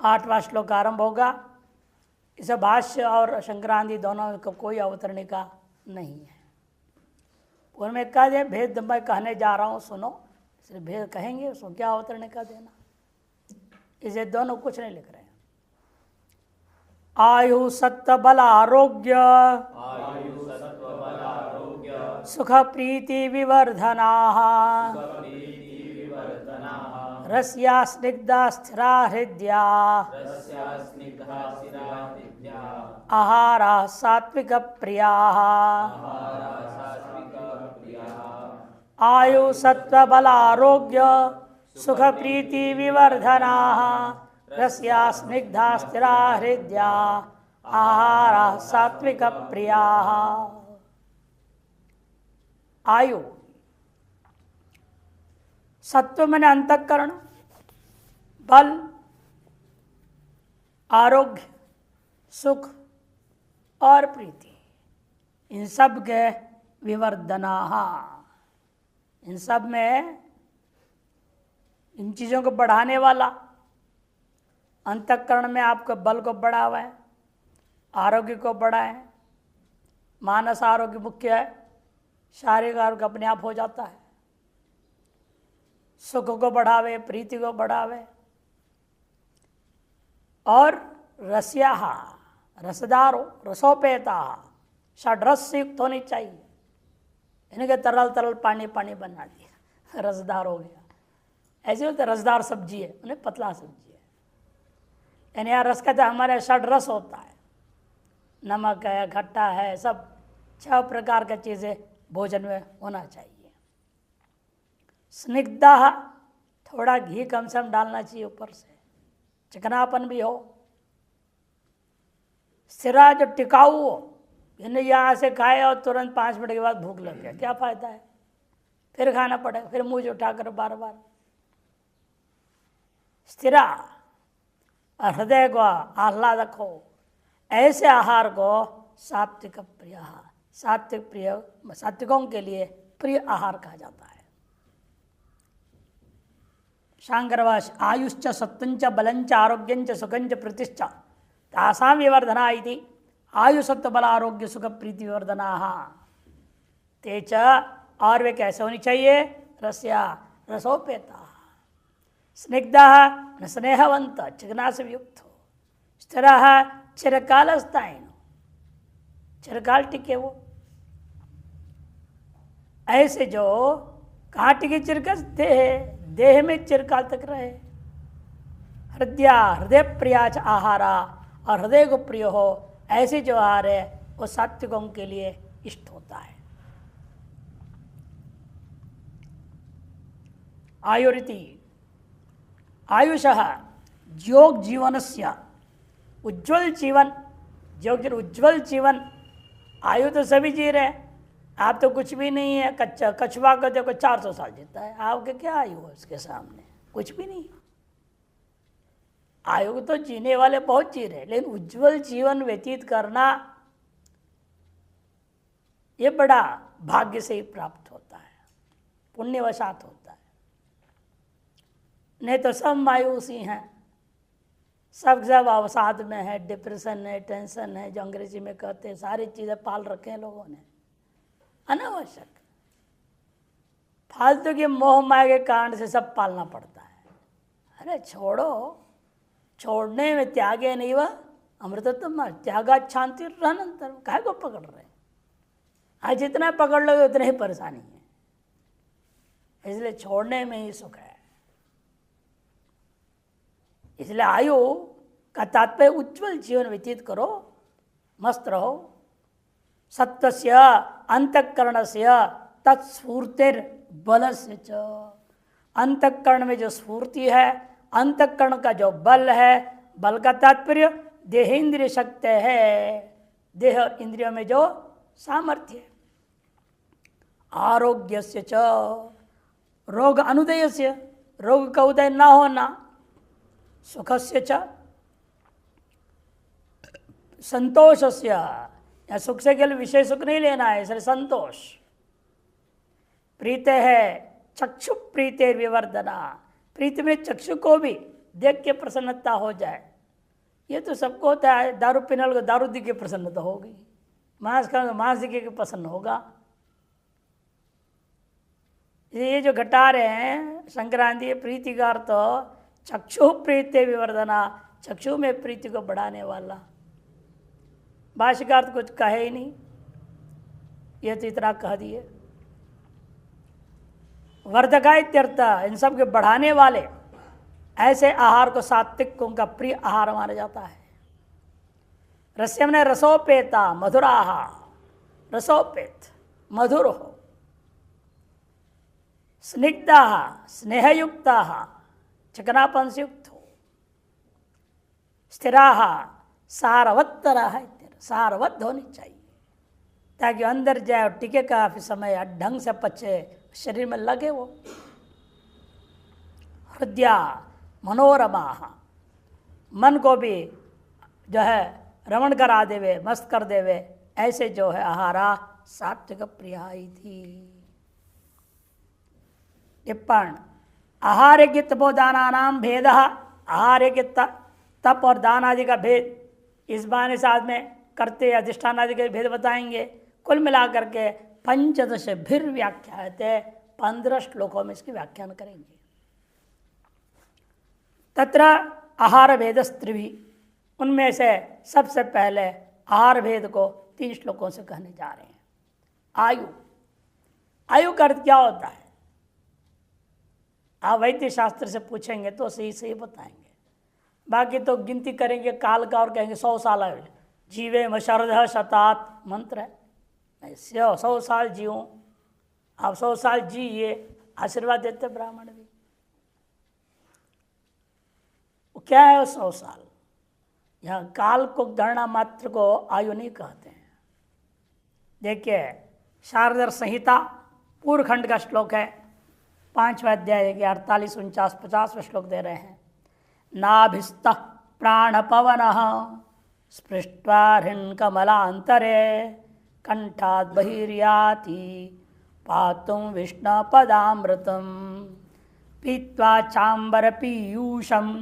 8वां श्लोक आरंभ होगा। इसे भाष्य और संक्रांति दोनों को कोई अवतरणिका नहीं है। उनमें कह दे भेद मैं कहने जा रहा हूँ सुनो, इसलिए भेद कहेंगे उसको क्या अवतरणिका देना। इसे दोनों कुछ नहीं लिख रहे हैं। आयु सत्व बल आरोग्य सुख प्रीति विवर्धना रस्या स्निग्धा स्थिरा हृदया आहारा सात्विक प्रिया आयु सत्व बल आरोग्य सुख प्रीति विवर्धना रस्या स्निग्धा स्थिरा हृदया आहारा सात्विक प्रिया। आयु सत्व मैंने अंतःकरण, बल आरोग्य सुख और प्रीति, इन सब के विवर्धना, इन सब में इन चीज़ों को बढ़ाने वाला। अंतःकरण में आपको बल को बढ़ावा है, आरोग्य को बढ़ाए, मानस आरोग्य मुख्य है, शारीरिक आरोग्य अपने आप हो जाता है, सुख को बढ़ावे प्रीति को बढ़ावे। और रस्या रसदारो रसोपेता षड्रस युक्त होनी चाहिए। इनके तरल तरल पानी पानी बना दिया, रसदार हो गया। ऐसे होते रसदार सब्जी है, उन्हें पतला सब्जी है। यानी यहाँ रस कहते हमारे षड्रस होता है, नमक है खट्टा है, सब 6 प्रकार की चीज़ें भोजन में होना चाहिए। स्निग्धा, थोड़ा घी कम से कम डालना चाहिए ऊपर से, चिकनापन भी हो। स्थिरा, जो टिकाऊ हो, इन्हें यहाँ से खाए और तुरंत 5 मिनट के बाद भूख लग गया, क्या फायदा है, फिर खाना पड़ेगा, फिर मुँह उठाकर बार बार। स्थिरा, हृदय को आह्लादक हो, ऐसे आहार को सात्विक प्रिय, सात्विक प्रिय, सात्विकों के लिए प्रिय आहार कहा जाता है। शांकरवाश आयुश्च सत्वंच बलंच आरोग्यंच सुखंच प्रतिष्ठा तासां विवर्धना इति आयु सत्व बल आरोग्य सुख प्रीति विवर्धना तेच। और वे कैसे होनी चाहिए? रस्या रसोपेता, स्निग्धा स्नेहवंत चिकना से युक्त हो, स्थिर चिरकाल स्थायी, चिरकाल टिके वो। ऐसे जो कहाँ टिके चिरकाल? देह में चिरकाल तक रहे। हृदय प्रियाच आहारा, और हृदय को प्रिय हो ऐसे जो आहार है वो सात्विकों के लिए इष्ट होता है। आयुरिति आयुषः योग जीवनस्य उज्ज्वल जीवन, योग उज्ज्वल जीवन। आयु तो सभी जी रहे, आप तो कुछ भी नहीं है, कछुआ को देखो 400 साल जीता है, आपके क्या आयु है उसके सामने? कुछ भी नहीं। आयु तो जीने वाले बहुत जी रहे, लेकिन उज्ज्वल जीवन व्यतीत करना ये बड़ा भाग्य से ही प्राप्त होता है, पुण्यवशात होता है। नहीं तो सब मायूसी हैं, सब अवसाद में है, डिप्रेशन है, टेंशन है, जो अंग्रेजी में कहते हैं, सारी चीज़ें पाल रखे हैं लोगों ने अनावश्यक। फालतू के मोह माया के कारण से सब पालना पड़ता है। अरे छोड़ो, छोड़ने में त्यागे नहीं वह अमृतत्व, त्यागा शांति अनंतर, काहे को पकड़ रहे? आज जितना पकड़ लोगे उतनी ही परेशानी है, इसलिए छोड़ने में ही सुख है। इसलिए आयु का तात्पर्य उज्ज्वल जीवन व्यतीत करो, मस्त रहो। सत्वस्य अंतःकरणस्य तत्स्फूर्तिर बलस्य च, अंतःकरण में जो स्फूर्ति है, अंतःकरण का जो बल है, बल का तात्पर्य देहेंद्रिय शक्ति है, देह और इंद्रियों में जो सामर्थ्य है। आरोग्यस्य च, रोग अनुदयस्य, रोग का उदय न होना। सुखस्य च, संतोषस्य, या सुख से केवल विषय सुख नहीं लेना है, इसलिए संतोष। प्रीते है चक्षु प्रीते विवर्धना, प्रीति में चक्षु को भी देख के प्रसन्नता हो जाए, ये तो सबको होता है। दारू पीने वाले को दारू दी के प्रसन्नता होगी, मांस खाने मांस दिखे के प्रसन्न होगा। ये जो घटा रहे हैं संक्रांति प्रीति का अर्थ चक्षु प्रीति विवर्धना, चक्षु में प्रीति को बढ़ाने वाला। भाष्यकार तो कुछ कहे ही नहीं, ये तो इतना कह दिए। वर्धका इत्यर्थ, इन सब के बढ़ाने वाले ऐसे आहार को सात्विक का प्रिय आहार माना जाता है। रस्यम ने रसोपेता मधुराहा, रसोपेत मधुर हो, स्निग्धा स्नेहयुक्ता चिकनापन से युक्त हो, स्थिरा सारवत्तरा है, सारवत्त होनी चाहिए ताकि अंदर जाए और टिके काफी समय ढंग से पचे, शरीर में लगे वो। हृदया मनोरमा, मन को भी जो है रमण करा देवे, मस्त कर देवे, ऐसे जो है आहारा सात्विक प्रियाई थी। टिप्पण आहार के तपोदाना नाम भेद, आहार के तप और दान आदि का भेद इस बहाने साथ में करते, अधिष्ठान आदि के भेद बताएंगे। कुल मिलाकर के 15 भिर व्याख्याते, 15 श्लोकों में इसकी व्याख्यान करेंगे। तत्र आहार भेद स्त्रिभी, उनमें से सबसे पहले आहार भेद को 3 श्लोकों से कहने जा रहे हैं। आयु, आयु का अर्थ क्या होता है? आप वैद्य शास्त्र से पूछेंगे तो सही सही बताएंगे, बाकी तो गिनती करेंगे काल का और कहेंगे 100 साल आयु, जीवे मशरद शतात मंत्र है, 100 साल जियो, आप 100 साल जिए, आशीर्वाद देते ब्राह्मण भी। वो क्या है 100 साल? यहाँ काल को गणना मात्र को आयु नहीं कहते हैं। देखिए शारदर संहिता पूर्व खंड का श्लोक है, 5वां अध्याय के 48, 49, 50 श्लोक दे रहे हैं। नाभिस्त प्राण पवन स्पृष्ट्वा हृन्कमलान्तरे कंठात् बहिर्याति पातुं विष्णुपदामृतं पीत्वा चाम्बर पीयूषम,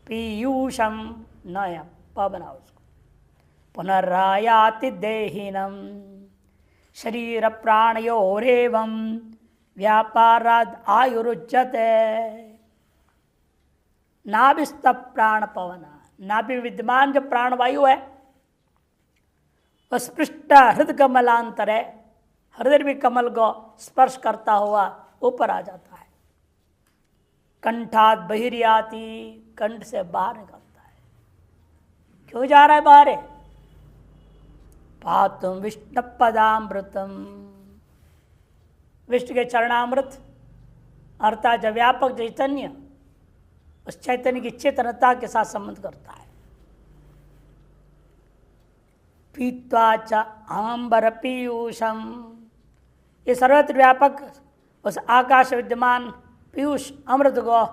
पीयूषम नया पवना उसको पुनरायाति देहिनम शरीर प्राणयोरेवं व्यापाराद आयुरुच्यते। नाभिस्त प्राण पवन, नाभि विद्यमान जो प्राणवायु है वह स्पृष्ट हृदय कमलांतर है, हृदय भी कमल को स्पर्श करता हुआ ऊपर आ जाता है। कंठात बहिर्याति, कंठ से बाहर निकलता है। क्यों जा रहा है बाहर? है पातुम विष्णु पदामृतम, विष्णु के चरणामृत अर्थात जो व्यापक चैतन्य, उस चैतन्य की चेतनता के साथ संबंध करता है। पीत्वा च आंबर पीयूषम, ये सर्वत्र व्यापक उस आकाश विद्यमान पीयूष अमृत को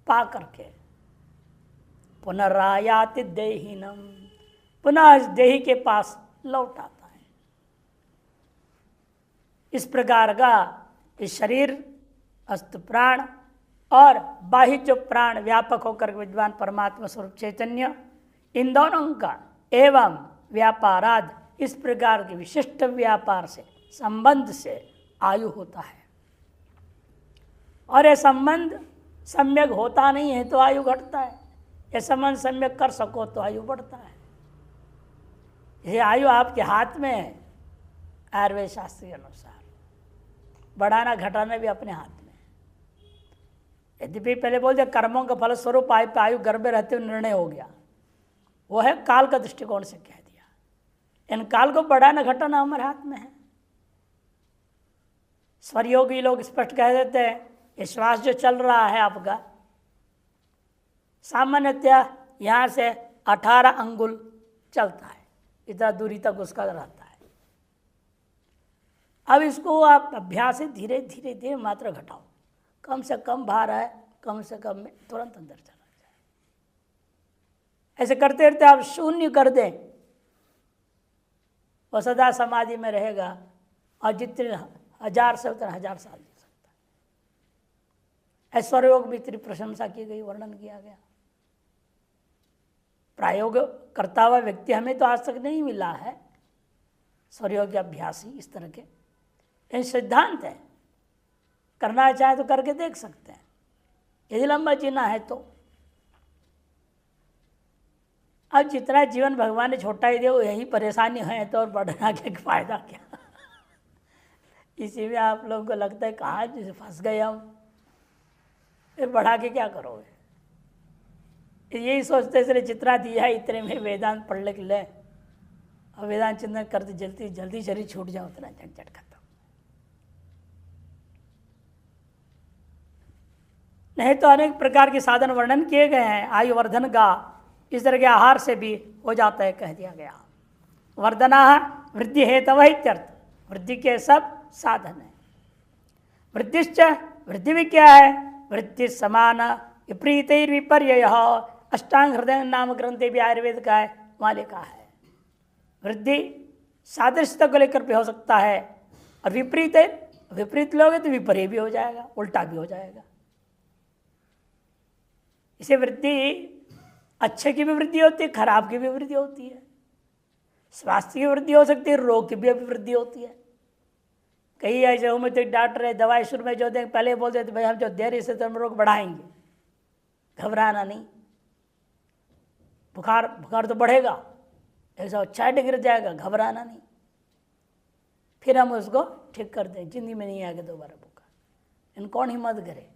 पा करके पुनरायाति देहिनम, पुनः इस देही के पास लौट आता है। इस प्रकार का इस शरीर अस्त प्राण और बाह्य जो प्राण व्यापक होकर विद्वान परमात्मा स्वरूप चैतन्य, इन दोनों का एवं व्यापाराद, इस प्रकार के विशिष्ट व्यापार से संबंध से आयु होता है। और यह संबंध सम्यक होता नहीं है तो आयु घटता है, यह संबंध सम्यक कर सको तो आयु बढ़ता है। यह आयु आपके हाथ में है, आयुर्वेद शास्त्र के अनुसार बढ़ाना घटाना भी अपने हाथ में। यद्यपि पहले बोलते कर्मों का फल स्वरूप आयु गर्भ में रहते हुए निर्णय हो गया, वो है काल का दृष्टिकोण से कह दिया। इन काल को बढ़ाना घटाना हमारे हाथ में है। स्वरयोगी लोग स्पष्ट कह देते हैं, ये श्वास जो चल रहा है आपका, सामान्यतया यहाँ से 18 अंगुल चलता है, इतना दूरी तक उसका रहता है। अब इसको आप अभ्यास से धीरे धीरे धीरे मात्रा घटाओ, कम से कम भार है, कम से कम में तुरंत अंदर चला जाए। ऐसे करते रहते आप शून्य कर दें, वो सदा समाधि में रहेगा और जितने 1000 से उतना 1000 साल जी सकता है। ऐश्वर्य योग भी इतनी प्रशंसा की गई, वर्णन किया गया। प्रायोग करता हुआ व्यक्ति हमें तो आज तक नहीं मिला है, स्वरयोग अभ्यासी इस तरह के। ये सिद्धांत है, करना चाहे तो करके देख सकते हैं, यदि लंबा जीना है तो। अब जितना जीवन भगवान ने छोटा ही दिया, यही परेशानी है तो और बढ़ना के फायदा क्या। इसी में आप लोगों को लगता है कहाँ जैसे फंस गए हम, फिर बढ़ा के क्या करोगे। यही सोचते इसलिए जितना दिया है इतने में वेदांत पढ़ ले और वेदांत चिंतन करते जल्दी जल्दी शरीर छूट जाए, उतना झंझट खत्म। नहीं तो अनेक प्रकार के साधन वर्णन किए गए हैं आयु वर्धन का, इस तरह के आहार से भी हो जाता है, कह दिया गया। वर्धना वृद्धि हेतव इत्यर्थ, वृद्धि के सब साधन है। वृद्धिश्च, वृद्धि भी क्या है, वृद्धि समान विपरीत विपर्य, अष्टांग हृदय नाम ग्रंथ भी आयुर्वेद का है, वहाँ लिखा है वृद्धि सादृश्यता को लेकर भी हो सकता है, और विपरीत है, विपरीत लोगे तो विपर्य भी हो जाएगा, उल्टा भी हो जाएगा। इसे वृद्धि अच्छे की भी वृद्धि होती है, खराब की भी वृद्धि होती है, स्वास्थ्य की वृद्धि हो सकती है, रोग की भी वृद्धि होती है। कई ऐसे होम्योपैथिक डॉक्टर है, दवाई शुरू में जो दें पहले बोल देते भाई हम जो दे रहे से तो हम रोग बढ़ाएंगे, घबराना नहीं, बुखार तो बढ़ेगा, 106 डिग्री जाएगा, घबराना नहीं, फिर हम उसको ठीक कर दें, जिंदगी में नहीं आएगा दोबारा बुखार। इन कौन हिम्मत करे,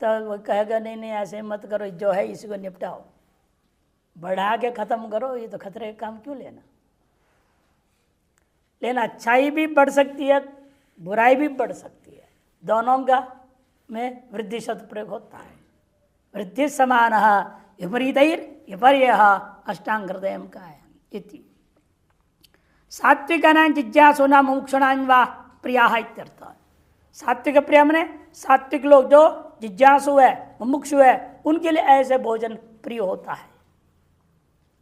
तो वो कहेगा नहीं नहीं ऐसे मत करो, जो है इसी को निपटाओ, बढ़ा के ख़त्म करो, ये तो खतरे का काम क्यों लेना। लेकिन अच्छाई भी बढ़ सकती है, बुराई भी बढ़ सकती है, दोनों का में वृद्धि शब्द प्रयोग होता है। वृद्धि समान विपरीत विपर्य अष्टांग हृदय का है इति। सात्विकानां जिज्ञासुनां मुमुक्षूणां वा प्रियाः इत्यर्थ। सात्विक प्रिय मने सात्विक लोग जो जिज्ञासु है, मुमुक्षु है, उनके लिए ऐसे भोजन प्रिय होता है।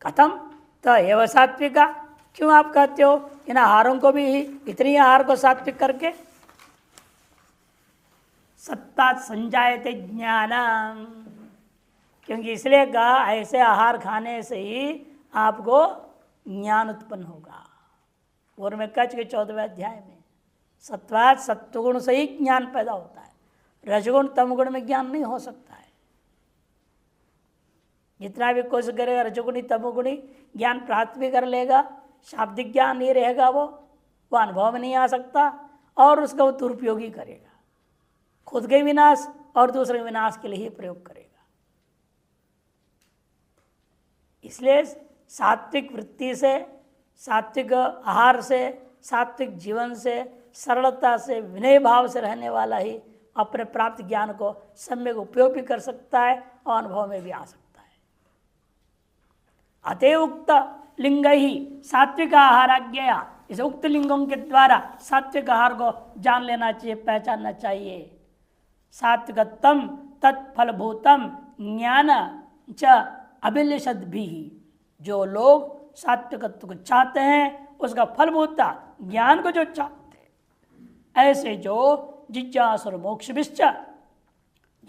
कथम तो एवं सात्विका, क्यों आप कहते हो इन आहारों को भी, इतनी आहार को सात्विक करके, सत्ता संजायते ज्ञानम, क्योंकि इसलिए कहा ऐसे आहार खाने से ही आपको ज्ञान उत्पन्न होगा। और में कच के 14वें अध्याय में सत्वात सत्वगुण से ही ज्ञान पैदा होता है, रजगुण तमगुण में ज्ञान नहीं हो सकता है। जितना भी कोशिश करेगा रजगुणी तमगुणी ज्ञान प्राप्त भी कर लेगा, शाब्दिक ज्ञान नहीं रहेगा, वो अनुभव में नहीं आ सकता, और उसका वो दुरुपयोगी करेगा, खुद के विनाश और दूसरे विनाश के लिए ही प्रयोग करेगा। इसलिए सात्विक वृत्ति से, सात्विक आहार से, सात्विक जीवन से, सरलता से, विनय भाव से रहने वाला ही अपने प्राप्त ज्ञान को सम्यक उपयोग भी कर सकता है और अनुभव में भी आ सकता है। अतएव उक्त लिंग ही सात्विक आहाराज्ञया, इस उक्त लिंगों के द्वारा सात्विक आहार को जान लेना चाहिए, पहचानना चाहिए। सात्विकतम तत्फलभूतम ज्ञान च अभिलषद भी, जो लोग सात्विकत्व को चाहते हैं उसका फलभूता ज्ञान को जो चाहते हैं, ऐसे जो जिज्ञासु और मोक्षभिश्च,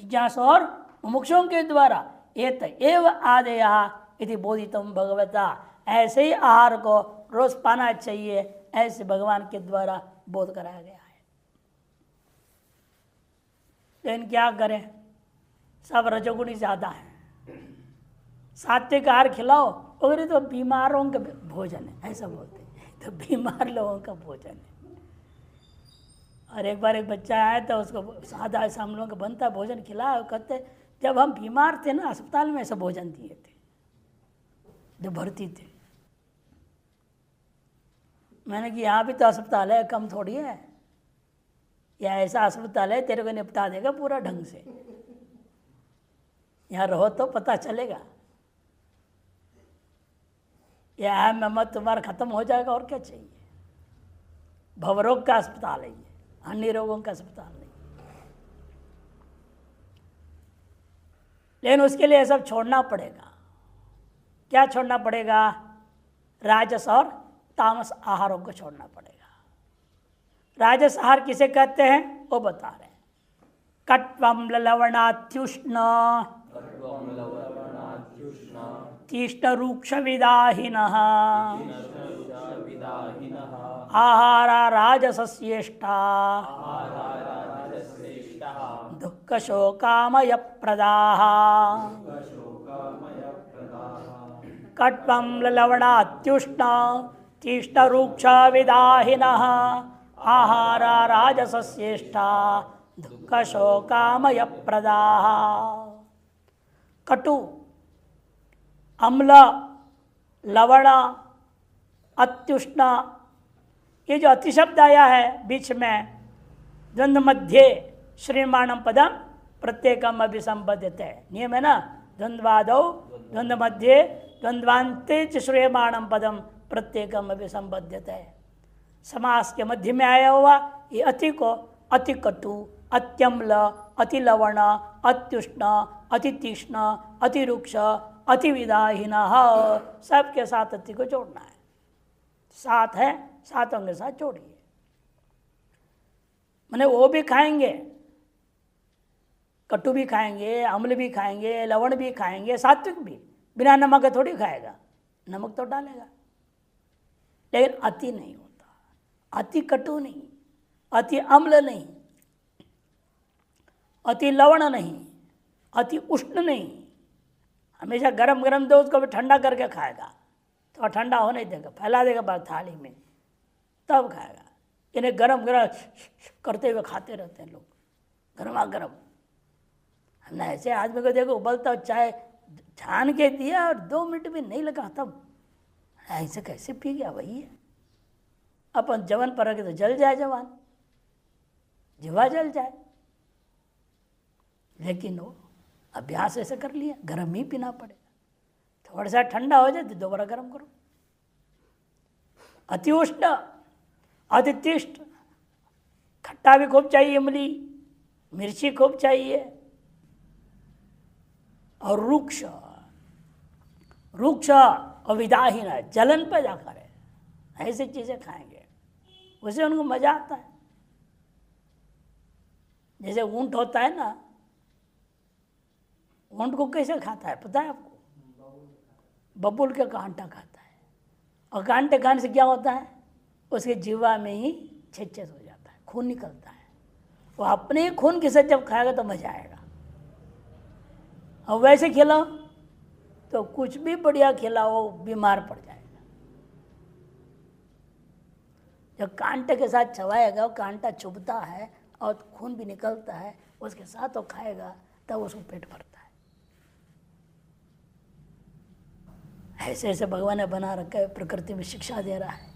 जिज्ञासु और मोक्षों के द्वारा एत एव आदेया इति बोधितम भगवता, ऐसे ही आहार को रोज पाना चाहिए, ऐसे भगवान के द्वारा बोध कराया गया है। लेकिन क्या करें, सब रजोगुणी ज़्यादा है। सात्विक आहार खिलाओ और तो बीमारों का भोजन है, ऐसा बोलते हैं, तो बीमार लोगों का भोजन है। और एक बार एक बच्चा आया तो उसको सादा ऐसा हम लोगों का बनता भोजन खिलाया, कहते जब हम बीमार थे ना अस्पताल में ऐसा भोजन दिए थे जब भर्ती थे। मैंने कि यहाँ भी तो अस्पताल है, कम थोड़ी है, या ऐसा अस्पताल है तेरे को निपटा देगा पूरा ढंग से, यहाँ रहो तो पता चलेगा, या मत तुम्हारा खत्म हो जाएगा और क्या चाहिए। भवरोग का अस्पताल है ये, अन्य रोगों का अस्पताल नहीं। लेकिन उसके लिए सब छोड़ना पड़ेगा। क्या छोड़ना पड़ेगा? राजस और तामस आहारों को छोड़ना पड़ेगा। राजस आहार किसे कहते हैं वो बता रहे हैं। कट्वम लवणात्युष्ण तीष्ण रूक्ष विदाहिनः आहारा राजसस्येष्टा दुःख शोकामय प्रदाः कट्वं लवणात्युष्ण तीष्ण रूक्ष विदाहिनः आहारा राजसस्येष्टा दुःख शोकामय प्रदाः। कटु, अम्ल, लवण, अत्युष्ण, ये जो अतिशब्द आया है बीच में द्वंद्व मध्य श्रीमाणम पदम प्रत्येकम अभिसंबध्यते, नियम है ना, द्वंद्वादौ द्वंद्व मध्य द्वंद्वान्ते च श्रूयमाणम पदम प्रत्येकम अभिसंबध्यते। समास के मध्य में आया हुआ ये अति को अति कटु, अत्यम्ल, अति लवण, अत्युष्ण, अति तीक्ष्ण, अति रुक्ष, अति विदाहीन, सबके साथ अति को जोड़ना है। सात है, सातों के साथ जोड़िए। मैंने वो भी खाएंगे, कटु भी खाएंगे, अम्ल भी खाएंगे, लवण भी खाएंगे, सात्विक भी, बिना नमक के थोड़ी खाएगा, नमक तो डालेगा, लेकिन अति नहीं होता। अति कटु नहीं, अति अम्ल नहीं, अति लवण नहीं, अति उष्ण नहीं। हमेशा गरम गरम दो, उसको भी ठंडा करके खाएगा तो ठंडा होने देगा, फैला देगा बाहर थाली में, तब खाएगा। इन्हें गरम गरम करते हुए खाते रहते हैं लोग, गर्मा गर्म। हमने ऐसे आदमी को देखो उबलता चाय छान के दिया और 2 मिनट भी नहीं लगा, तब ऐसे कैसे पी गया भाई। अपन जवन पर रखे तो जल जाए, जवान जीवा जल जाए, लेकिन वो अभ्यास ऐसे कर लिया, गर्म ही पीना पड़ेगा। थोड़ा सा ठंडा हो जाए तो दोबारा गर्म करो। अति उष्ण, अति तीक्ष्ण, खट्टा भी खूब चाहिए, इमली मिर्ची खूब चाहिए, और रुक्ष, रुक्ष और विदाहीन, जलन पे जाकर है, ऐसी चीजें खाएंगे, उसे उनको मजा आता है। जैसे ऊंट होता है ना, ऊंट को कैसे खाता है पता है आपको? बबूल के कांटा खाता है, और कांटे खाने से क्या होता है, उसके जीवा में ही छेद हो जाता है, खून निकलता है। वो अपने ही खून के साथ जब खाएगा तो मजा आएगा। और वैसे खिलाओ तो कुछ भी बढ़िया खिलाओ, बीमार पड़ जाएगा। जब कांटे के साथ चबाएगा, वो कांटा चुभता है और खून भी निकलता है, उसके साथ वो खाएगा तब उसको पेट भरता है। ऐसे ऐसे भगवान ने बना रखा है, प्रकृति में शिक्षा दे रहा है।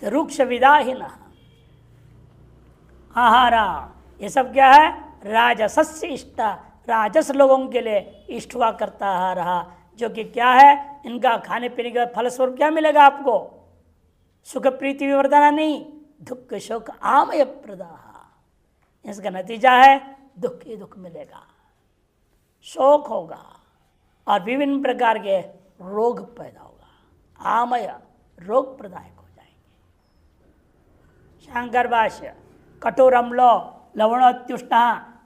तो रुक्ष विदाहीन आहारा, ये सब क्या है? राजसस्य इष्ट, राजस लोगों के लिए इष्ट हुआ करता आहार रहा, जो कि क्या है, इनका खाने पीने का फलस्वरूप क्या मिलेगा आपको? सुख प्रीति विवर्धना नहीं, दुख शोक आमय प्रदाह। इसका नतीजा है दुख ही दुख मिलेगा, शोक होगा और विभिन्न प्रकार के रोग पैदा होगा, आमय रोग प्रदायक हो जाएंगे। शंकर भाष्य कठोर अम्लो लवण अत्युष्ण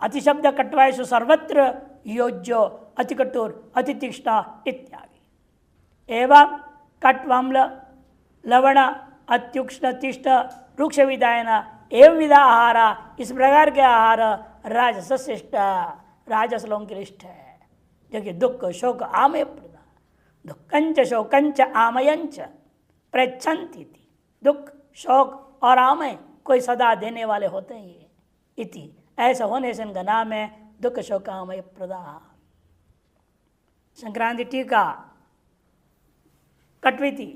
अतिशब्द कट्वायसु सर्वत्र योज्यो अति कठोर अति तीक्ष्ण इत्यादि। एवं कट्वाम्ल लवण अत्युष्ण तीक्ष्ण रुक्ष विदायन एवं विधा आहारा, इस प्रकार के आहार राजसश्रेष्ठ, राजस लोगों के इष्ट है, जो कि दुख शोक आमय प्रदा, दुखंच शोकंच आमयंच प्रच्छन्ति, दुख शोक और आमय कोई सदा देने वाले होते हैं ये इति, ऐसा होने से इनका नाम है दुख शोक आमय प्रदा। संक्रांति टीका कट्विति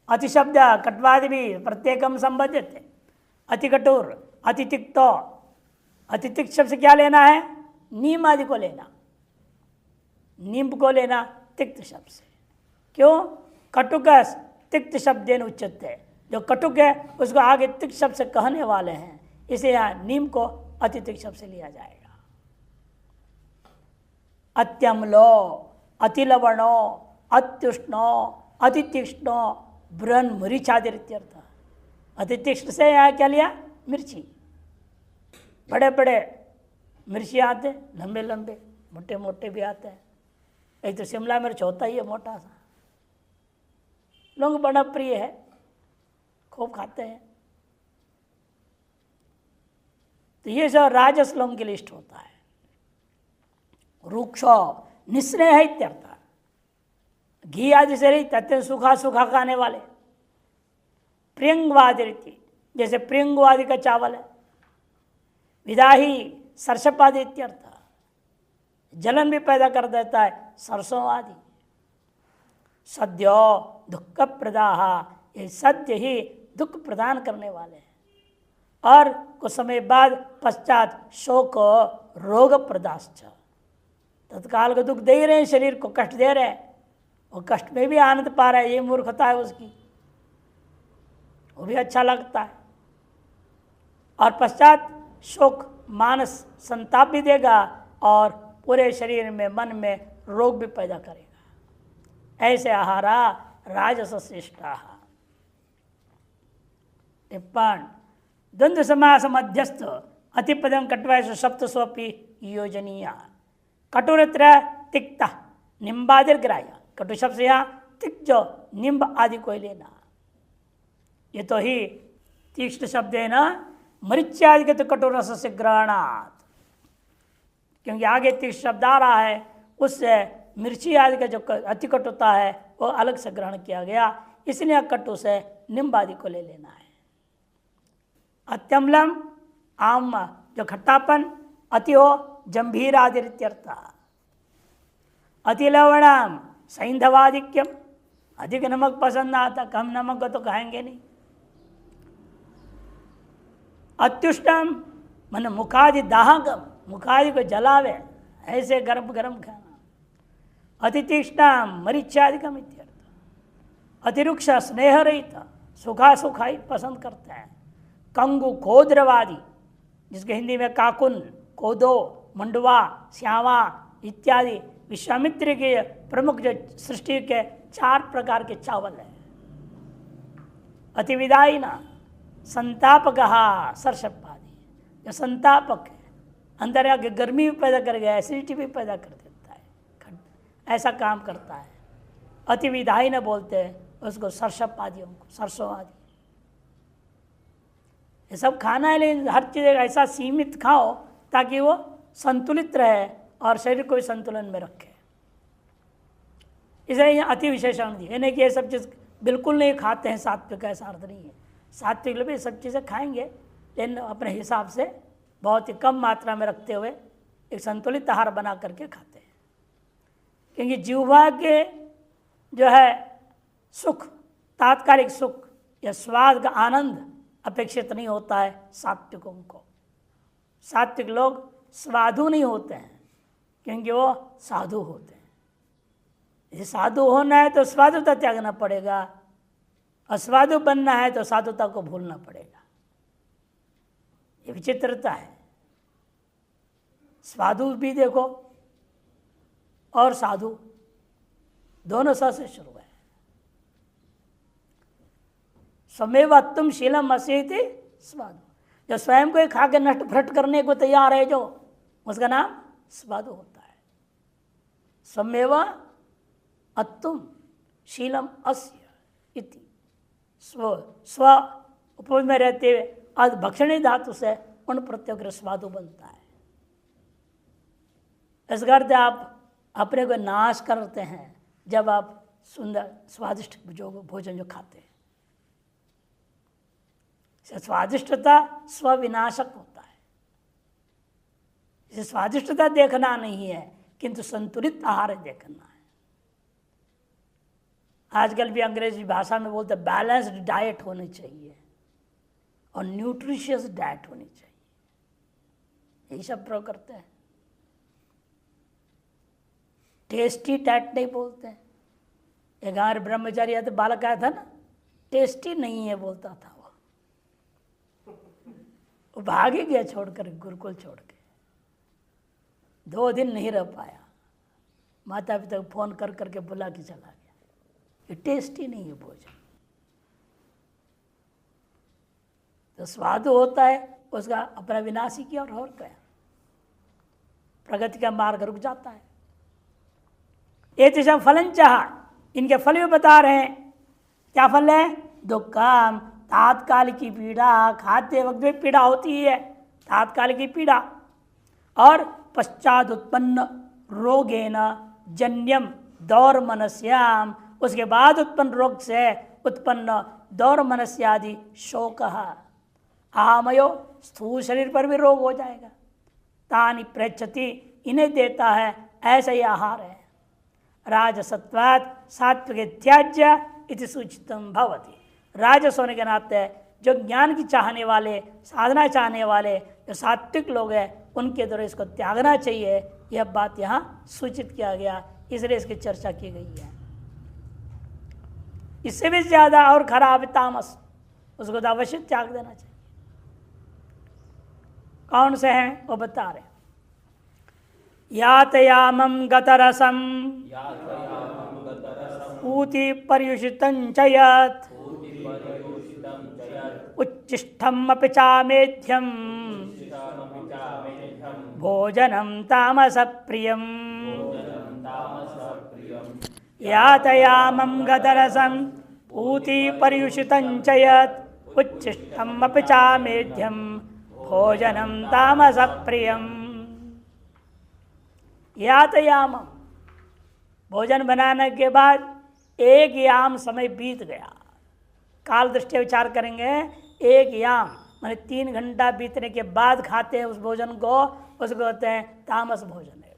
अतिशब्द कट्वादि भी प्रत्येकम संबद्धते, अति कठोर अति तिक्तो, अति तिक्त शब्द से क्या लेना है? नीम आदि को लेना, नींब को लेना तिक्त शब्द से। क्यों? कटुक तिक्त शब्देन उच्यते, जो कटुक है उसको आगे तिक्त शब्द से कहने वाले हैं, इसे यहाँ नीम को अति तिक्त शब्द से लिया जाएगा। अत्यम्लो अति लवणो अत्युष्णो अति तीक्ष्णो ब्रन मरीचादित्यर्थ। अति तीक्ष्ण से यहाँ क्या लिया? मिर्ची, बड़े बड़े मिर्ची आते लंबे लंबे, मोटे मोटे भी आते हैं। एक तो शिमला मिर्च होता ही है मोटा सा, लोग बड़ा प्रिय है, खूब खाते हैं। तो ये सब राजस लोगों की लिस्ट होता है। रुक्ष निस्नेह इत्यर्थ, घी आदि से रहित, अत्यंत सूखा सूखा खाने वाले। प्रियंगवादी रीति, जैसे प्रियंगवादी का चावल है। विदाही सरसपादि इत्यर्थ, जलन भी पैदा कर देता है, सरसों आदि। सद्यो दुख प्रदाह, ये सद्य ही दुख प्रदान करने वाले हैं। और कुछ समय बाद पश्चात शोक रोग प्रदाश्च, तत्काल को दुख दे ही रहे हैं, शरीर को कष्ट दे रहे हैं, और कष्ट में भी आनंद पा रहा है, ये मूर्खता है उसकी, वो भी अच्छा लगता है। और पश्चात शोक मानस संताप भी देगा और पूरे शरीर में मन में रोग भी पैदा करेगा। ऐसे आहारा राजस श्रेष्ठा। टिप्पण द्वंद्व समास मध्यस्थ अतिपदम कटवायसु सप्त स्वपि योजनीय। कटुरत्र तिक्ता निम्बादिर्ग्राह्य, कटु शब्द से यहाँ तिक जो निम्ब आदि को लेना। ये तो ही तीक्ष्ण शब्द है ना, मरीच्यादि के तो कटुर रस से ग्रहणात्, क्योंकि आगे तीक्ष्ण शब्द आ रहा है, उससे मिर्ची आदि का जो अति कटु होता है वो अलग से ग्रहण किया गया, इसलिए कटु से निम्ब आदि को ले लेना है। अत्यम्लम आम जो खट्टापन, अति हो जंभीर आदि इत्यर्थ। अति लवणम सैंधवाधिक्यम, अधिक नमक पसंद आता, कम नमक को तो खाएंगे नहीं। अत्युष्टम मन मुखादि दाहकम, मुखादि को जलावे, ऐसे गर्म गर्म खाना। अति तीक्ष्णम मरीच्यादिकम इत्यर्थ। अतिरुक्ष स्नेह रहित, सुखा सुखाई पसंद करते हैं। कंगु खोद्रवादी, जिसके हिंदी में काकुन, कोदो, मंडवा, श्यावा इत्यादि विश्वामित्र के प्रमुख जो सृष्टि के 4 प्रकार के चावल है। अतिविदाई ना संतापक सरसपादी, जो संतापक है, अंदर आके गर्मी भी पैदा कर गया, एसिडिटी भी पैदा कर देता है, ऐसा काम करता है। अतिविदाई न बोलते हैं उसको सरसपादियों को, सरसों आदि। ये सब खाना है, लेकिन हर चीज़ ऐसा सीमित खाओ ताकि वो संतुलित रहे और शरीर को भी संतुलन में रखे। इसलिए यहाँ अति विशेषण दिए, नहीं कि ये सब चीज़ बिल्कुल नहीं खाते हैं सात्विक, ऐसा अर्थ नहीं है। सात्विक लोग भी सब चीज़ें खाएंगे, लेकिन अपने हिसाब से बहुत ही कम मात्रा में रखते हुए एक संतुलित आहार बना करके खाते हैं। क्योंकि जिह्वा के जो है सुख, तात्कालिक सुख या स्वाद का आनंद अपेक्षित नहीं होता है सात्विकों को। सात्विक लोग स्वादु नहीं होते हैं, क्योंकि वो साधु होते हैं। यदि साधु होना है तो स्वादुता त्यागना पड़ेगा, अस्वादु बनना है तो साधुता को भूलना पड़ेगा। ये विचित्रता है। स्वादु भी देखो और साधु दोनों स से शुरू है। स्वमेव तुम शीलम असीति स्वादु, जो स्वयं को खा के नष्ट भ्रष्ट करने को तैयार है, जो उसका नाम स्वादु होता है। स्वमेव अत्तुम शीलम अस्य इति, स्व स्व उपपद में रहते हुए आज भक्षणी धातु से उन प्रत्योग स्वादु बनता है। इस अर्थ आप अपने को नाश करते हैं जब आप सुंदर स्वादिष्ट जो भोजन जो खाते हैं। स्वादिष्टता स्वविनाशक होता है। इसे स्वादिष्टता देखना नहीं है, किंतु संतुलित आहार देखना है। आजकल भी अंग्रेजी भाषा में बोलते हैं बैलेंस्ड डाइट होनी चाहिए और न्यूट्रिशियस डाइट होनी चाहिए, यही सब प्रयोग करते हैं। टेस्टी डाइट नहीं बोलते हैं। एक हमारे ब्रह्मचारी आते बालक आया था ना, टेस्टी नहीं है बोलता था वो भाग ही गया छोड़कर, गुरुकुल छोड़ के 2 दिन नहीं रह पाया। माता पिता को फोन कर करके बुला के चला गया, ये टेस्टी नहीं है भोजन। तो स्वाद होता है उसका अपना विनाशी किया और क्या। प्रगति का मार्ग रुक जाता है। ये दिशा फलन चाह, इनके फल भी बता रहे हैं। क्या फल है? दुखम, तात्कालिक की पीड़ा, खाते वक्त भी पीड़ा होती है, तात्कालिक की पीड़ा। और पश्चात उत्पन्न रोगेन जन्यम दौर मनस्याम, उसके बाद उत्पन्न रोग से उत्पन्न दौर मनस्यादि शोक। आमयो, स्थूल शरीर पर भी रोग हो जाएगा। तानि प्रयच्छति, इन्हें देता है, ऐसा ही आहार है। राजसत्वात् सात्विक त्याज्य इति सूचितम भवति। राजस होने के नाते जो ज्ञान की चाहने वाले, साधना चाहने वाले जो सात्विक लोग हैं, उनके द्वारा इसको त्यागना चाहिए, यह बात यहाँ सूचित किया गया, इसलिए इसकी चर्चा की गई है। इससे भी ज्यादा और खराब तामस, उसको तो अवश्य त्याग देना चाहिए। कौन से हैं वो बता रहे। यातयामं गतरसम ऊति पर्युषितं च यत् उच्छिष्टम् अपि चामेध्यं भोजनं तामस प्रियम्। यातयामं गतरसम ऊति पर्युषितं च यत् उच्छिष्टम् अपि चामेध्यं भोजनं तामस प्रियम्। यातयामम, भोजन बनाने के बाद एक याम समय बीत गया। काल दृष्टि विचार करेंगे, एक याम माने 3 घंटा बीतने के बाद खाते हैं उस भोजन को, उसको कहते हैं तामस भोजन है।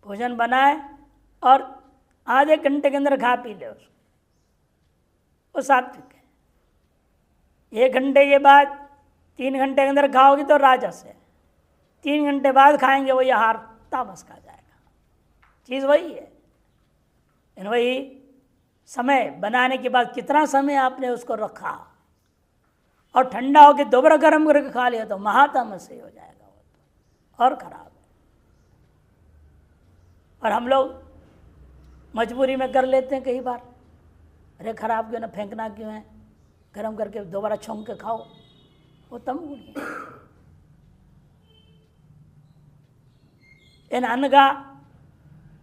भोजन बनाए और आधे घंटे के अंदर खा पी ले उसको, वो सात्विक है। 1 घंटे के बाद 3 घंटे के अंदर खाओगे तो राजस है। 3 घंटे बाद खाएंगे वही आहार, तामस का जाएगा। चीज़ वही है, वही समय बनाने के बाद कितना समय आपने उसको रखा और ठंडा होकर दोबारा गर्म करके खा लिया तो महातामस से हो जाएगा, वो तो और खराब है। और हम लोग मजबूरी में कर लेते हैं कई बार, अरे खराब क्यों ना, फेंकना क्यों है, गर्म करके दोबारा छोंक के खाओ, वो तमगुण है। इन अन्न का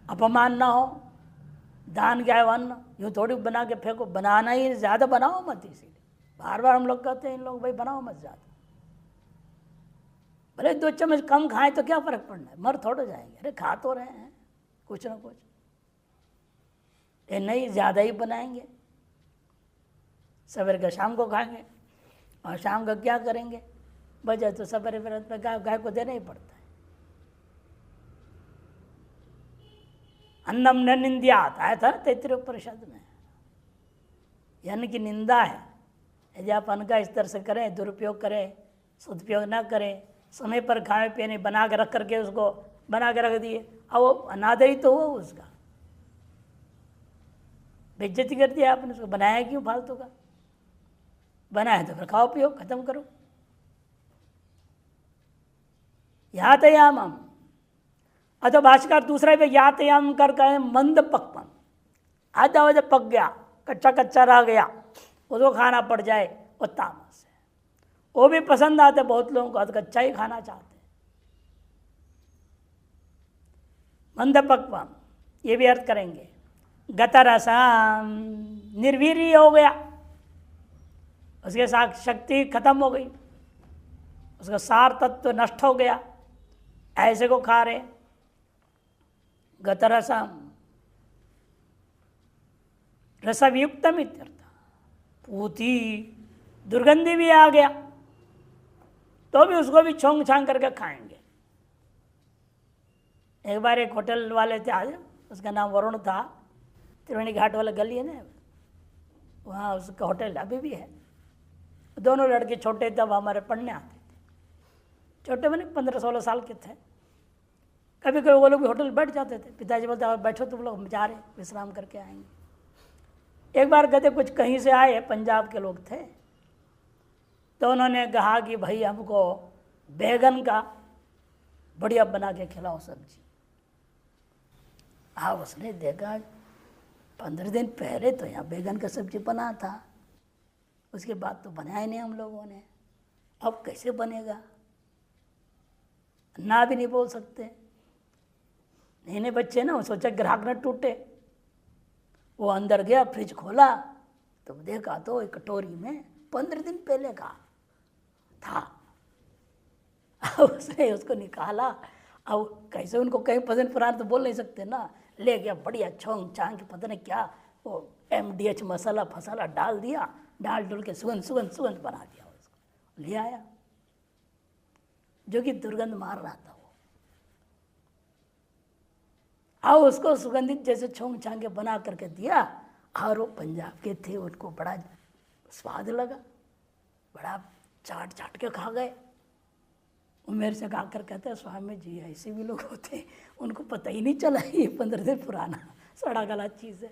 अपमान ना हो, दान क्या है अन्न, यूँ थोड़ी बना के फेंको, बनाना ही, ज़्यादा बनाओ मत। इसीलिए बार बार हम लोग कहते हैं इन लोग, भाई बनाओ मत ज़्यादा, भले 2 चम्मच कम खाएं तो क्या फर्क पड़ना है, मर थोड़े जाएंगे, अरे खा तो रहे हैं कुछ ना कुछ। ये नहीं, ज़्यादा ही बनाएंगे, सवेरे का शाम को खाएंगे और शाम का क्या करेंगे, बचे तो सवेरे व्रत में गाय को देना ही पड़ता है। अन्नम न निंद्यात आया था तैत्तिरीय उपनिषद में, अन्न की निंदा है। यदि आप अन्न का इस तरह से करें, दुरुपयोग करें, सदुपयोग ना करें, समय पर खाए पीने बना के रख करके उसको बना के रख दिए, अब वो अनादरी तो हो, उसका बेइज्जती कर दिया आपने, उसको बनाया क्यों फालतू का, बनाया तो फिर खाओ पियो, खत्म करो। यातयामम, अतो भाष्यकार दूसरा पे यातयाम कर कहें मंद पक्वन, आधा वजह पक गया, कच्चा कच्चा रह गया, उसको खाना पड़ जाए, वो तामस है। वो भी पसंद आते बहुत लोगों को, तो कच्चा ही खाना चाहते हैं। मंद पक्वन ये भी अर्थ करेंगे। गतरसम, निर्वीर्य हो गया, उसके साथ शक्ति खत्म हो गई, उसका सार तत्व नष्ट हो गया, ऐसे को खा रहे। गतरसम रसयुक्तम इत्यर्थ, पूती दुर्गंधी भी आ गया तो भी उसको भी छोंग छांग करके खाएंगे। एक बार एक होटल वाले थे, आज उसका नाम वरुण था, त्रिवेणी घाट वाला गली है ना, वहाँ उसका होटल अभी भी है। दोनों लड़के छोटे तब हमारे पढ़ने आते थे, छोटे मैंने 15-16 साल के थे। कभी कभी वो लोग भी होटल बैठ जाते थे, पिताजी बोलते और बैठो तुम लोग, जा रहे विश्राम करके आएंगे। एक बार कहते कुछ कहीं से आए, पंजाब के लोग थे, तो उन्होंने कहा कि भाई हमको बैगन का बढ़िया बना के खिलाओ सब्जी। हाँ, उसने देखा 15 दिन पहले तो यहाँ बैगन का सब्जी बना था, उसके बाद तो बनाया नहीं हम लोगों ने, अब कैसे बनेगा, ना भी नहीं बोल सकते। नए नए बच्चे ना, वो सोचा ग्राहक न टूटे। वो अंदर गया, फ्रिज खोला तो देखा तो एक कटोरी में 15 दिन पहले का था। उसने उसको निकाला। अब कैसे उनको कहीं पसंद पुराना तो बोल नहीं सकते ना। ले गया बढ़िया छोंग चांग के पता नहीं क्या वो MDH मसाला फसाला डाल दिया, डाल डुल के सुगंध सुगंध सुगंध बना दिया। उसको ले आया, जो कि दुर्गंध मार रहा था वो। अब उसको सुगंधित जैसे छोंग छांग के बना करके दिया, और वो पंजाब के थे, उनको बड़ा स्वाद लगा, बड़ा चाट चाट के खा गए। वो मेरे से आकर कहते हैं, स्वामी जी ऐसे भी लोग होते हैं, उनको पता ही नहीं चला ये 15 दिन पुराना सड़ा गला चीज़ है।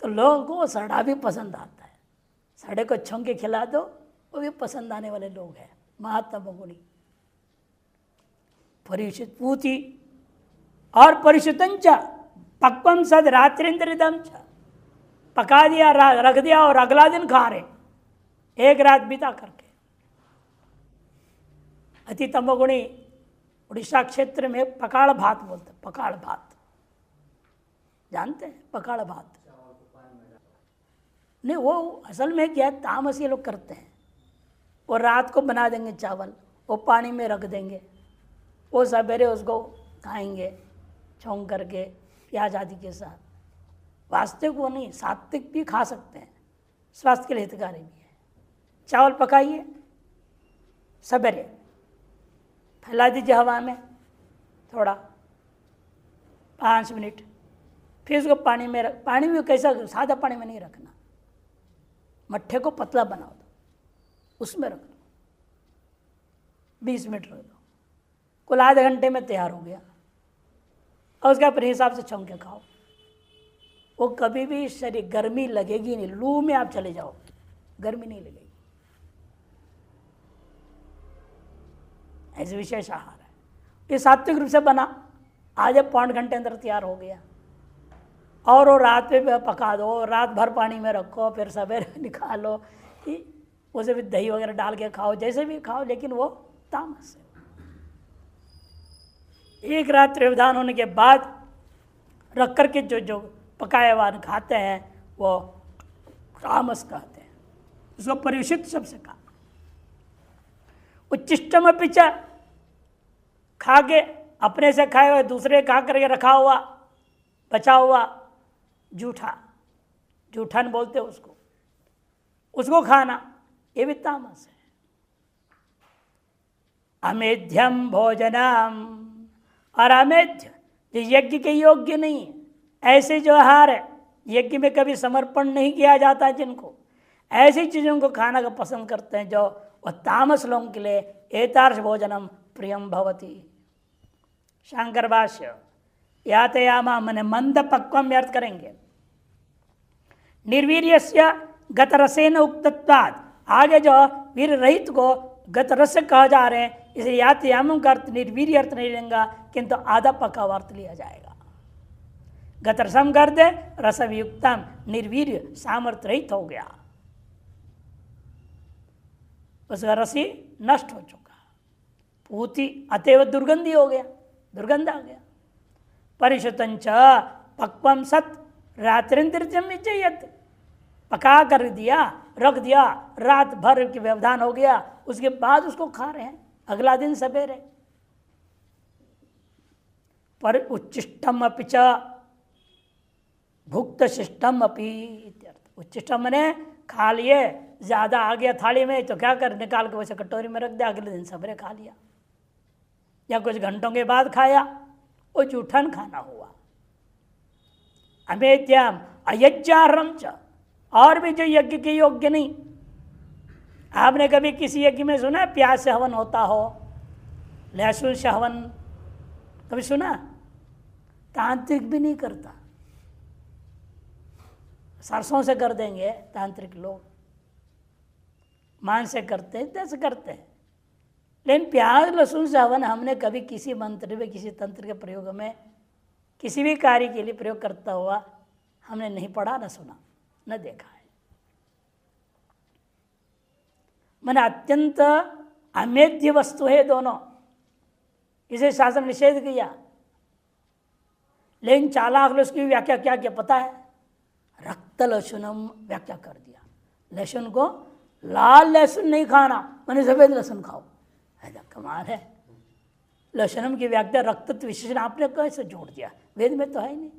तो लोगों को सड़ा भी पसंद आता है। सड़े को छोंक के खिला दो, वो भी पसंद आने वाले लोग हैं। महात्मा गुणी परिषित पूति और परिषितंच पक्वम सद रात्रिंद्रिदम च, पका दिया रख दिया और अगला दिन खा रहे, एक रात बीता करके। अति तमोगुणी उड़ीसा क्षेत्र में पकाड़ भात बोलते, पकाड़ भात जानते हैं? पकाड़ भात नहीं, वो असल में क्या तामस ये लोग करते हैं। वो रात को बना देंगे चावल, वो पानी में रख देंगे, वो सवेरे उसको खाएंगे छौंक करके प्याज आदि के साथ। वास्तविक वो नहीं, सात्विक भी खा सकते हैं, स्वास्थ्य के लिए हितकारी भी है। चावल पकाइए, सवेरे फैला दीजिए हवा में थोड़ा 5 मिनट, फिर उसको पानी में कैसा, सादा पानी में नहीं रखना, मट्ठे को पतला बनाओ दो, उसमें रख दो, 20 मिनट रख दो, कुल आधे घंटे में तैयार हो गया। और उसके अपने हिसाब से छौंक के खाओ। वो कभी भी शरीर गर्मी लगेगी नहीं। लू में आप चले जाओ, गर्मी नहीं लगेगी। ऐसे विशेष आहार है। ये सात्विक रूप से बना, आधे पौन घंटे अंदर तैयार हो गया। और वो रात में पका दो, रात भर पानी में रखो, फिर सवेरे निकालो, उसे भी दही वगैरह डाल के खाओ, जैसे भी खाओ, लेकिन वो तामस है। एक रात व्यवधान होने के बाद रख करके जो पकाए हुआ खाते हैं वो तामस कहते हैं। उसको परिषित शब्द से कहा। उच्चिष्टम पिच, खा के अपने से खाए हुए दूसरे खा करके रखा हुआ बचा हुआ जूठन बोलते उसको खाना, ये भी तामस है। अमेध्यम भोजनम, और अमेध्य जो यज्ञ के योग्य नहीं है, ऐसे जो आहार है यज्ञ में कभी समर्पण नहीं किया जाता, जिनको ऐसी चीज़ों को खाना का पसंद करते हैं, जो वह तामस लोगों के लिए एतार्ष भोजनम प्रियम भवती। शंकर भाष्य यातयामा मने मंद पक्वम अर्थ करेंगे। निर्वीर्यस्य गतरसेन उक्तत्वात्, आगे जो वीर रहित को गतरस कहा जा रहे हैं, इसलिए यातयामों का अर्थ निर्वीर्य अर्थ नहीं लेंगे, किंतु आधा पका हुआ अर्थ लिया जाएगा। गतरसम कर दे रसवियुक्तम, निर्वीर्य सामर्थ्य रहित हो गया, उसका रसी नष्ट हो चुका। पूति अतएव दुर्गंधी हो गया, दुर्गंध आ गया। परिषुतंच पक्वम सत रात्रिंद्रिजम विजयत, पका कर दिया, रख दिया, रात भर के व्यवधान हो गया, उसके बाद उसको खा रहे हैं अगला दिन सवेरे। पर उच्चिष्टम अपि च भुक्त शिष्टम अपि इत्यर्थ। उच्चिष्टम ने खा लिए, ज्यादा आ गया थाली में तो क्या कर, निकाल के वैसे कटोरी में रख दिया, अगले दिन सवेरे खा लिया, या कुछ घंटों के बाद खाया, वो जूठन खाना हुआ। अमेत्यम अयज्ञारम च, और भी जो यज्ञ के योग्य नहीं। आपने कभी किसी यज्ञ में सुना प्याज से हवन होता हो, लहसुन से हवन कभी सुना? तांत्रिक भी नहीं करता, सरसों से कर देंगे तांत्रिक लोग, मांस से करते हैं, जैसे करते हैं। लेकिन प्याज लहसुन से हवन हमने कभी किसी मंत्र में, किसी तंत्र के प्रयोग में, किसी भी कार्य के लिए प्रयोग करता हुआ हमने नहीं पढ़ा, न सुना, न देखा है। मैंने अत्यंत अमेध्य वस्तु है दोनों, इसे शास्त्र ने निषेध किया। लेकिन चालाक लोग उसकी व्याख्या क्या किया पता है? रक्त लहसुनम व्याख्या कर दिया। लहसुन को लाल लहसुन नहीं खाना, मैंने सफेद लहसुन खाओ। ऐसा कमाल है। लहसुनम की व्याख्या रक्त विशेषण आपने कैसे जोड़ दिया? वेद में तो है ही नहीं।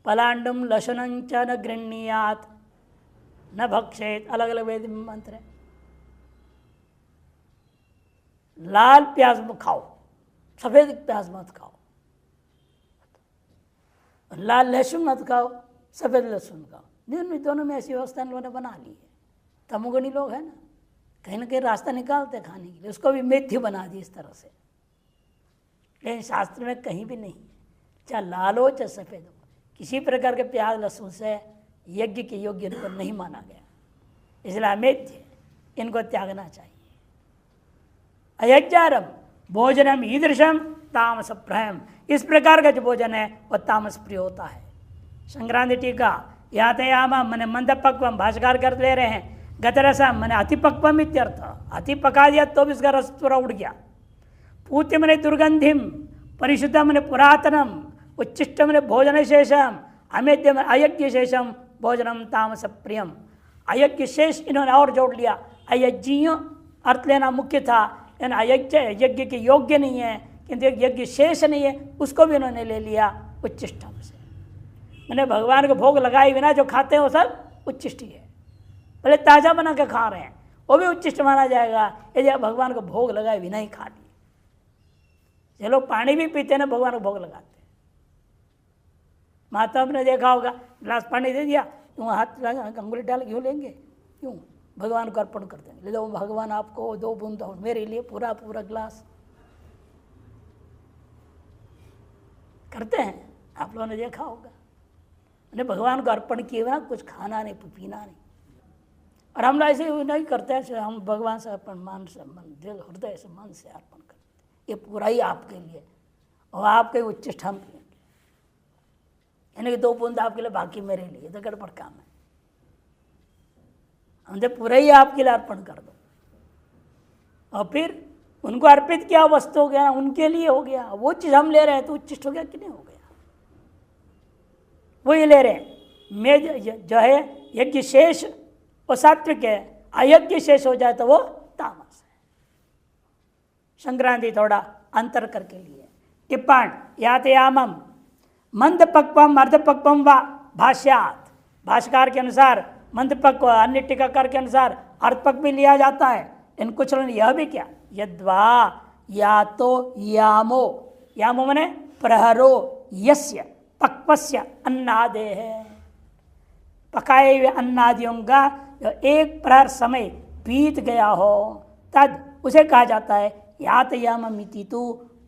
पलांडुम लहसुनं च न गृह्णीयात् न भक्षेत, अलग अलग वेद में मंत्र है। लाल प्याज मत खाओ, सफेद प्याज मत खाओ, लाल लहसुन मत खाओ, सफेद लहसुन खाओ। दोनों में ऐसी व्यवस्था इन्होंने बना ली है। तमोगुणी लोग हैं ना, कहीं ना कहीं रास्ता निकालते खाने के लिए, उसको भी मेथी बना दी इस तरह से। लेकिन शास्त्र में कहीं भी नहीं, चाहे लाल हो चाहे सफेद हो, किसी प्रकार के प्याज लहसुन से यज्ञ के योग्य इनको नहीं माना गया। इसलिए अमेध्य इनको त्यागना चाहिए। अयज्ञारम भोजनम ईदृशम तामस प्रहम, इस प्रकार का जो भोजन है वह तामस प्रिय होता है। संक्रांति टीका यातयाम मैंने मंद पक्वम, भाष्यकार कर ले रहे हैं। गतरसम मैंने अति पक्वम इत्यर्थ, अति पका दिया तो भी उसका रस पूरा उड़ गया। पूत्य मैंने दुर्गंधिम, परिशुद्धम मैंने पुरातनम, उच्चिष्ट मैंने भोजन शेषम, अमेध्य में अयज्ञ शेषम भोजनम तामस प्रियम। अयज्ञ शेष इन्होंने और जोड़ लिया। अयज्ञ अर्थ लेना मुख्य था, यानी अयज्ञ यज्ञ के योग्य नहीं है, किंतु यज्ञ शेष नहीं है, उसको भी उन्होंने ले लिया उच्चिष्टम से। मैंने भगवान को भोग लगाए बिना जो खाते हैं वो सब उच्चिष्ट है। भले ताज़ा बना के खा रहे हैं वो भी उच्चिष्ट माना जाएगा, यदि भगवान को भोग लगाए बिना ही खा लिए। ये लोग पानी भी पीते ना, भगवान को भोग लगाते हैं। माता ने देखा होगा, गिलास पानी दे दिया, यूँ हाथ लगा अंगुली डाल क्यों लेंगे, क्यों भगवान को अर्पण कर देंगे। ले लो भगवान आपको 2 बूंद दो, मेरे लिए पूरा पूरा गिलास। करते हैं, आप लोगों ने देखा होगा। मैंने भगवान को अर्पण किए बिना कुछ खाना नहीं पीना नहीं। और हम लोग ऐसे नहीं करते हैं, हम भगवान से अर्पण मन से, मन दिल हृदय से मन से अर्पण करते हैं। ये पूरा ही आपके लिए और आपके उच्चिष्ट हम पिएंगे, यानी कि 2 बूंद आपके लिए बाकी मेरे लिए, तो गड़बड़ काम है। हमसे पूरा ही आपके लिए अर्पण कर दो। और फिर उनको अर्पित किया वस्तु हो गया, उनके लिए हो गया। वो चीज़ हम ले रहे हैं तो उच्चिष्ट हो गया कि नहीं हो गया? वो ये ले रहे हैं। मैं जो है यज्ञ शेष वो सात्विक है, अयज्ञ शेष हो जाए तो वो तामस है। संक्रांति थोड़ा अंतर करके लिए। टिप्पण यातयामम मंद पक्वम अर्ध पक्वम व भाष्यात, भाष्यकार के अनुसार मंद पक्व, अन्य टीकाकार के अनुसार अर्ध पक्व भी लिया जाता है। इन कुछ लोगों ने यह भी किया, यद्वा या तो यामो, यामो मने प्रहरो यस्य पक्वस्य अन्नादे है, पकाए हुए अन्नादियों का जो एक प्रहर समय बीत गया हो तद उसे कहा जाता है यातयाममिति तु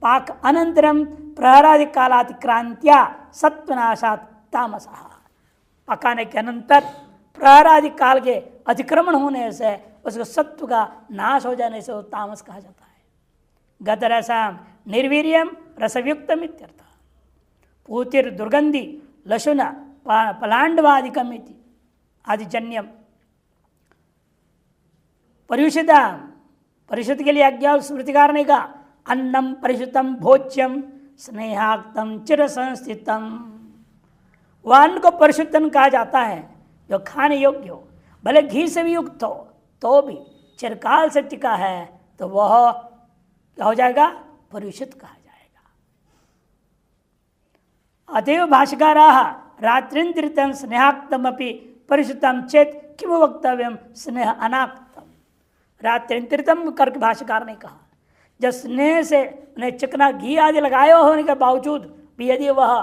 पाक अनंतरम प्रहरादि कालातिक्रांत्या सत्वनाशात तामसः। पकाने के अनंतर प्रहरादि काल के अतिक्रमण होने से उसको सत्व का नाश हो जाने से वो तामस कहा जाता है। गतरसम निर्वीर्यम रसयुक्तम इत्यर्थ। पूतिर दुर्गंधि लशुन पलांडवादिकम इति आदिजन्यम। परिषुद्धम, परिशुद्ध के लिए आज्ञा स्मृतिकार ने कहा अन्नम परिशुद्धम भोज्यम स्नेहाक्तम चिर संस्थितम। वह अन्न को परिशुद्धन कहा जाता है जो खाने योग्य हो, भले घी से भी युक्त हो तो भी चिरकाल से टिका है तो वह क्या हो जाएगा? परिशुद्ध कहा जाएगा। अतएव भाष्यकाराः रात्रिंद्रितम स्नेहाक्तम अपि परिशुद्धम चेत किम वक्तव्यम स्नेह अनाक्तम। रात्रिंद्रितम करके भाष्यकार ने कहा, जब स्नेह से उन्हें चिकना घी आदि लगाए होने के बावजूद भी यदि वह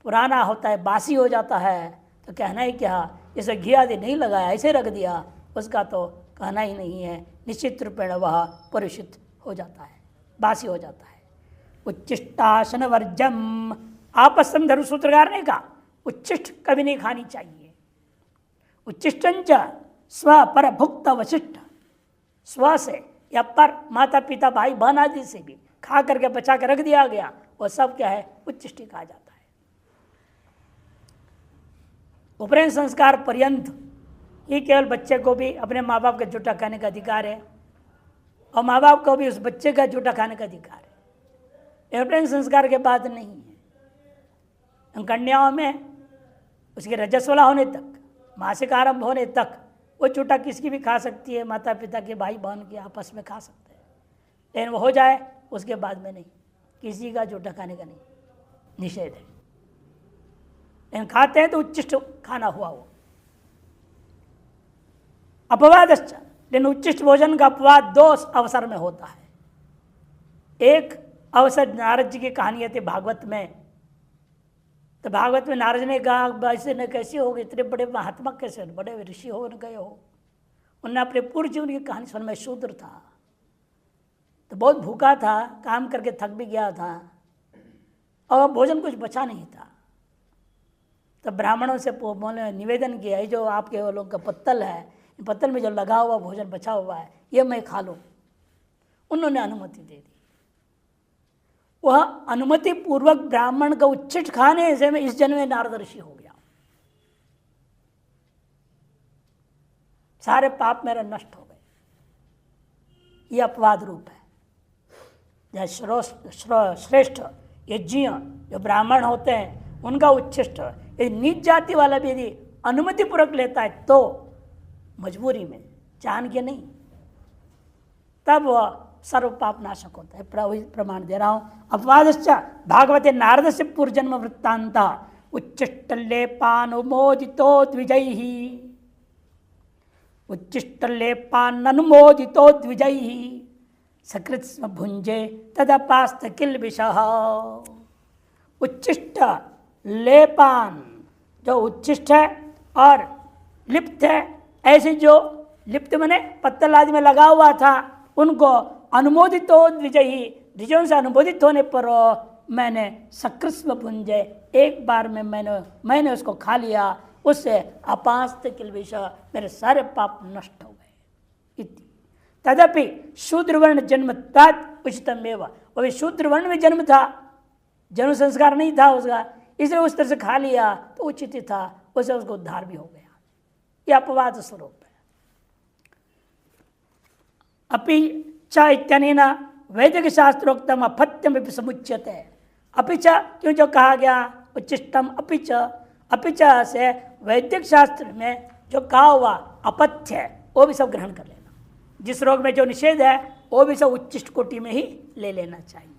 पुराना होता है, बासी हो जाता है, तो कहना ही क्या, जैसे घी आदि नहीं लगाया ऐसे रख दिया, उसका तो कहना ही नहीं है। निश्चित रूपेण वह परिशुद्ध हो जाता है, बासी हो जाता है। उच्चिष्टासन वर्जम, आपस्तम धर्म सूत्रकार ने कहा उच्चिष्ट कभी नहीं खानी चाहिए। उच्चिष्टंच स्व पर भुक्त वशिष्ठ, स्व से या पर माता पिता भाई बहन आदि से भी खा करके बचा के रख दिया गया, वह सब क्या है? उच्चिष्ट कहा जाता है। उपनयन संस्कार पर्यंत ये केवल बच्चे को भी अपने माँ बाप का जूठा खाने का अधिकार है और माँ बाप को भी उस बच्चे का जूठा खाने का अधिकार है। एरोप्लेन संस्कार के बाद नहीं है। कन्याओं में उसके रजस्वला होने तक, मासिक आरंभ होने तक वो जूठा किसकी भी खा सकती है, माता पिता के भाई बहन के आपस में खा सकते हैं, लेकिन वो हो जाए उसके बाद में नहीं, किसी का जूठा खाने का नहीं, निषेध है। लेकिन खाते हैं तो उच्चिष्ट खाना हुआ वो। अपवादश्च, लेकिन उच्चिष्ट भोजन का अपवाद दो अवसर में होता है। एक अवसर नारद जी की कहानी थी भागवत में, तो भागवत में नारद ने कहा ऐसे न कैसे हो गए, इतने बड़े महात्मा कैसे, बड़े ऋषि हो गए हो। उन्होंने अपने पूर्व जीवन की कहानी सुन, मैं शूद्र था तो बहुत भूखा था, काम करके थक भी गया था और भोजन कुछ बचा नहीं था। तो ब्राह्मणों से बोले निवेदन किया, जो आपके वो लोग का पत्तल है, पत्तल में जो लगा हुआ भोजन बचा हुआ है ये मैं खा लूँ। उन्होंने अनुमति दे दी। वह अनुमति पूर्वक ब्राह्मण का उच्चिष्ट खाने से में इस जन्म में नारद ऋषि हो गया। सारे पाप मेरे नष्ट हो गए। ये अपवाद रूप है। श्रेष्ठ यज्ञ जो ब्राह्मण होते हैं उनका उच्चिष्ट, यदि नीच जाति वाला भी यदि अनुमति पूर्वक लेता है तो मजबूरी में, जान के नहीं, तब वह सर्व पाप नाशक होता है। प्रमाण दे रहा हूं। अपवादश्च भागवते नारद से पूर्वजन्म वृत्तांत उच्चिष्टलेपानुमोदितो द्विजैहि, उच्चिष्टलेपानुमोदितो द्विजैहि सकृत भुंजे तदपास्त किल विषः। उच्चिष्ट लेपान जो उच्चिष्ट है और लिप्त है, ऐसे जो लिप्त मने पत्तल आदि में लगा हुआ था, उनको अनुमोदित हो द्विजयी, द्विजों से अनुमोदित होने पर मैंने सकृत्स्व पुंजे, एक बार में मैंने उसको खा लिया, उससे अपास्त किलविष, मेरे सारे पाप नष्ट हो गए। तदपि शूद्रवर्ण जन्म तत् उचितम एवं, वो भी शूद्रवर्ण में जन्म था, जन्म संस्कार नहीं था उसका, इसलिए उस तरह से खा लिया तो उचित ही था, उससे उसको उद्धार भी हो गया। यह अपवाद स्वरूप है। अपि च इत्यनेन वैदिक शास्त्रोक्तम अपत्यम समुच्यते। अपि च क्यों जो कहा गया उच्चिष्टम, अपि च से वैदिक शास्त्र में जो कहा हुआ अपथ्य है वो भी सब ग्रहण कर लेना। जिस रोग में जो निषेध है वो भी सब उच्चिष्ट कोटि में ही ले लेना चाहिए।